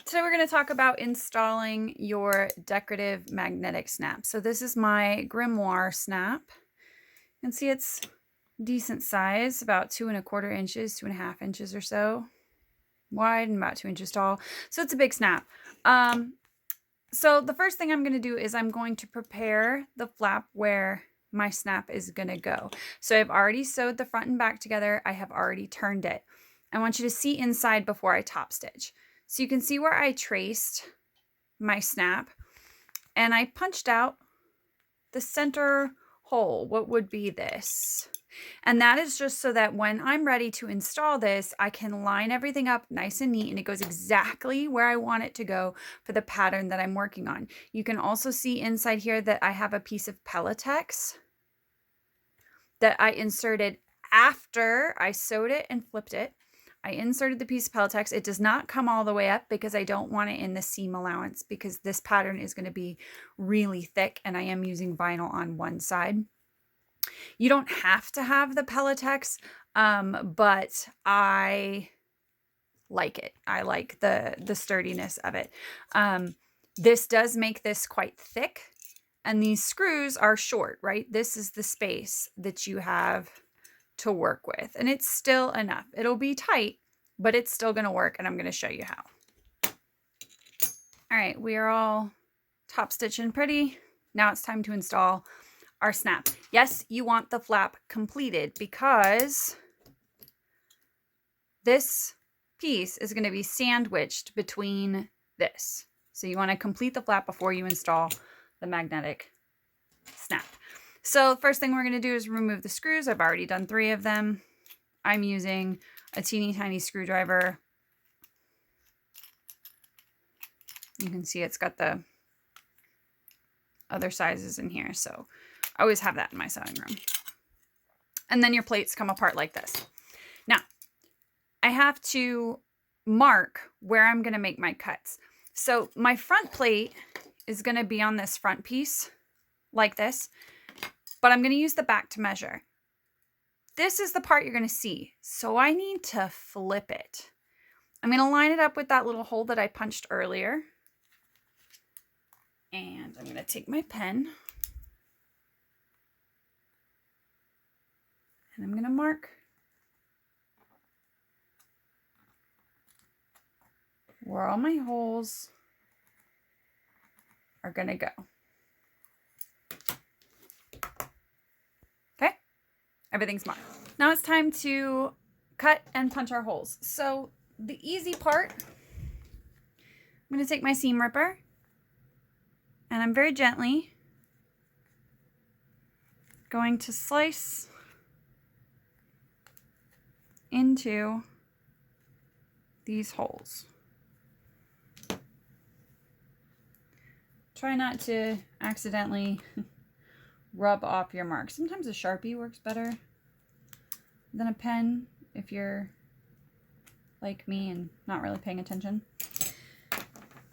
Today we're going to talk about installing your decorative magnetic snap. So this is my grimoire snap. You can see it's decent size, about 2¼ inches, 2½ inches or so wide and about 2 inches tall. So it's a big snap. So the first thing I'm going to do is I'm going to prepare the flap where my snap is going to go. So I've already sewed the front and back together. I have already turned it. I want you to see inside before I top stitch. So you can see where I traced my snap and I punched out the center hole. What would be this? And that is just so that when I'm ready to install this, I can line everything up nice and neat and it goes exactly where I want it to go for the pattern that I'm working on. You can also see inside here that I have a piece of Pelletex that I inserted after I sewed it and flipped it. I inserted the piece of Pelletex. It does not come all the way up because I don't want it in the seam allowance because this pattern is going to be really thick and I am using vinyl on one side. You don't have to have the Pelletex, but I like it. I like the sturdiness of it. This does make this quite thick and these screws are short, right? This is the space that you have to work with and it's still enough. It'll be tight, but it's still going to work and I'm going to show you how. All right, we are all top stitching pretty. Now it's time to install our snap. Yes, you want the flap completed because this piece is going to be sandwiched between this. So you want to complete the flap before you install the magnetic snap. So first thing we're going to do is remove the screws. I've already done 3 of them. I'm using a teeny tiny screwdriver. You can see it's got the other sizes in here. So I always have that in my sewing room. And then your plates come apart like this. Now, I have to mark where I'm going to make my cuts. So my front plate is going to be on this front piece like this. But I'm going to use the back to measure. This is the part you're going to see. So I need to flip it. I'm going to line it up with that little hole that I punched earlier. And I'm going to take my pen. And I'm going to mark where all my holes are going to go. Everything's marked. Now it's time to cut and punch our holes. So the easy part, I'm going to take my seam ripper and I'm very gently going to slice into these holes. Try not to accidentally rub off your mark. Sometimes a Sharpie works better than a pen if you're like me and not really paying attention.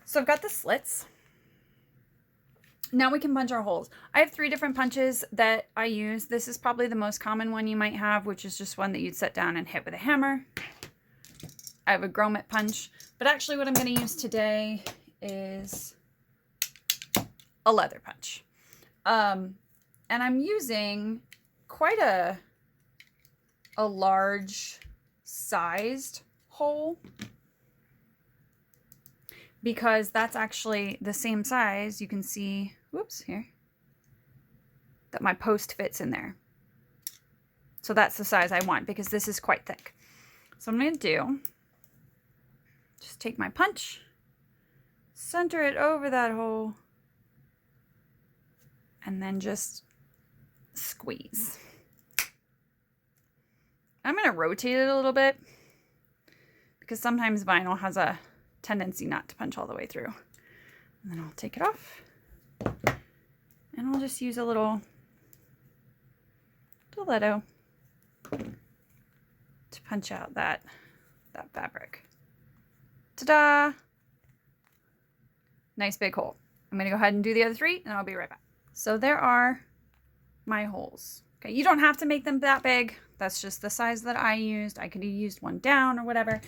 So I've got the slits. Now we can punch our holes. I have 3 different punches that I use. This is probably the most common one you might have, which is just one that you'd set down and hit with a hammer. I have a grommet punch, but actually what I'm going to use today is a leather punch. And I'm using quite a large sized hole because that's actually the same size. You can see, whoops, here, that my post fits in there. So that's the size I want because this is quite thick. So I'm going to do, just take my punch, center it over that hole, and then just squeeze. I'm going to rotate it a little bit because sometimes vinyl has a tendency not to punch all the way through. And then I'll take it off and I'll just use a little stiletto to punch out that fabric. Ta-da! Nice big hole. I'm going to go ahead and do the other 3 and I'll be right back. So there are my holes. Okay, you don't have to make them that big. That's just the size that I used. I could have used one down or whatever,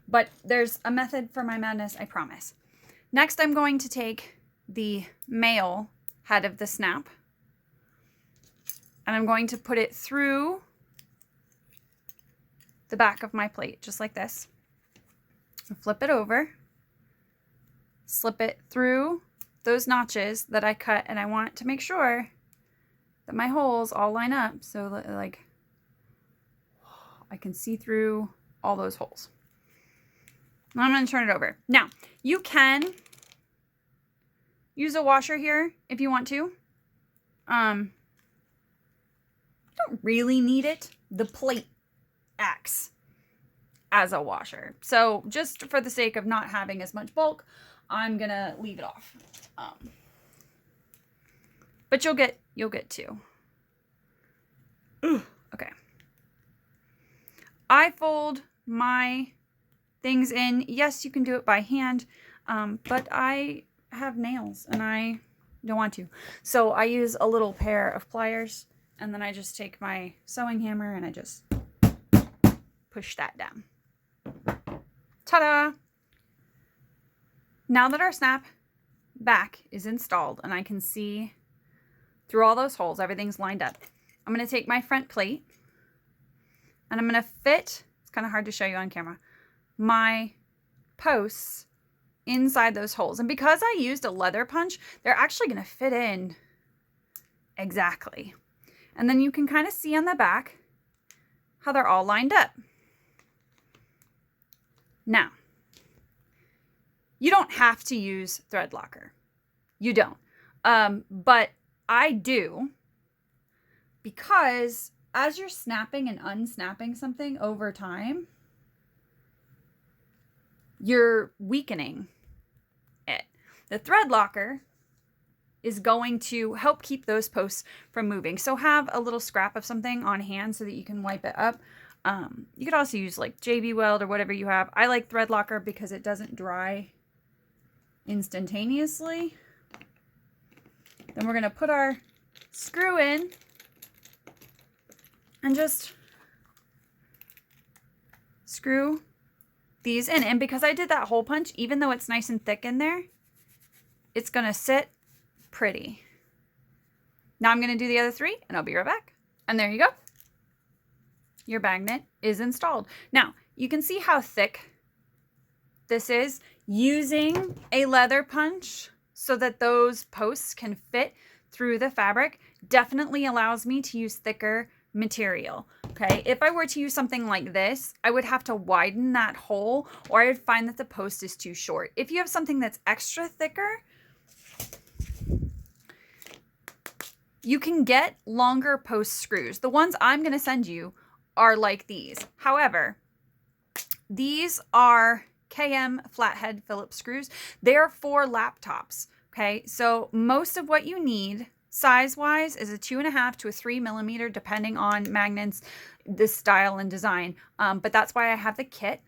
but there's a method for my madness, I promise. Next, I'm going to take the male head of the snap and I'm going to put it through the back of my plate, just like this. Flip it over, slip it through those notches that I cut, and I want to make sure that my holes all line up so that, like, I can see through all those holes. Now I'm going to turn it over. Now, you can use a washer here if you want to. Don't really need it. The plate acts as a washer. So just for the sake of not having as much bulk, I'm going to leave it off. But you'll get two. Okay. I fold my things in. Yes, you can do it by hand, but I have nails and I don't want to. So I use a little pair of pliers, and then I just take my sewing hammer and I just push that down. Ta-da! Now that our snap back is installed and I can see through all those holes, everything's lined up, I'm going to take my front plate and I'm going to fit, it's kind of hard to show you on camera, my posts inside those holes. And because I used a leather punch, they're actually going to fit in exactly. And then you can kind of see on the back how they're all lined up. Now, you don't have to use thread locker. You don't. But I do, because as you're snapping and unsnapping something over time, you're weakening it. The thread locker is going to help keep those posts from moving. So have a little scrap of something on hand so that you can wipe it up. You could also use like JB Weld or whatever you have. I like thread locker because it doesn't dry instantaneously. Then we're going to put our screw in and just screw these in. And because I did that hole punch, even though it's nice and thick in there, it's going to sit pretty. Now I'm going to do the other three and I'll be right back. And there you go. Your magnet is installed. Now you can see how thick this is. Using a leather punch so that those posts can fit through the fabric definitely allows me to use thicker material. Okay, if I were to use something like this, I would have to widen that hole, or I would find that the post is too short. If you have something that's extra thicker, you can get longer post screws. The ones I'm going to send you are like these. However, these are KM flathead Phillips screws. They're for laptops. Okay, so most of what you need size-wise is a 2.5 to a 3 millimeter, depending on magnets, the style and design. But that's why I have the kit,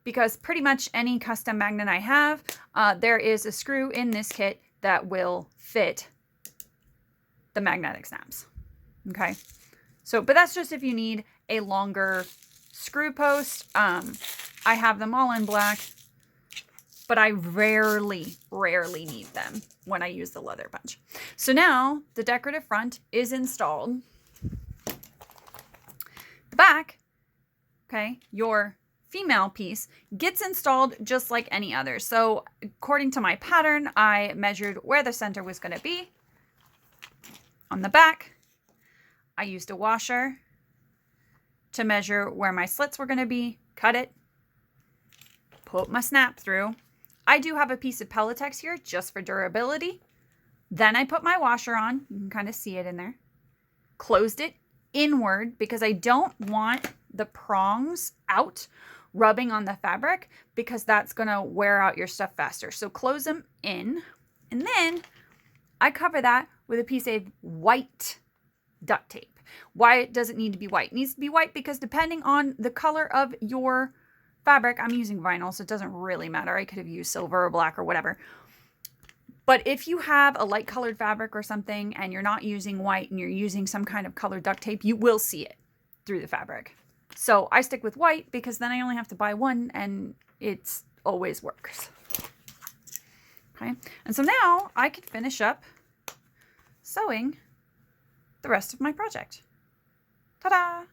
because pretty much any custom magnet I have, there is a screw in this kit that will fit the magnetic snaps. Okay, so but that's just if you need a longer screw post. I have them all in black, but I rarely need them when I use the leather punch. So now the decorative front is installed. The back, okay, your female piece gets installed just like any other. So according to my pattern, I measured where the center was going to be. On the back, I used a washer to measure where my slits were going to be, cut it, put my snap through. I do have a piece of Pelletex here just for durability. Then I put my washer on. You can kind of see it in there. Closed it inward because I don't want the prongs out rubbing on the fabric, because that's going to wear out your stuff faster. So close them in. And then I cover that with a piece of white duct tape. Why does it need to be white? It needs to be white because depending on the color of your fabric, I'm using vinyl, so it doesn't really matter. I could have used silver or black or whatever. But if you have a light colored fabric or something and you're not using white and you're using some kind of colored duct tape, you will see it through the fabric. So I stick with white because then I only have to buy one and it's always works. Okay, and so now I can finish up sewing the rest of my project. Ta-da!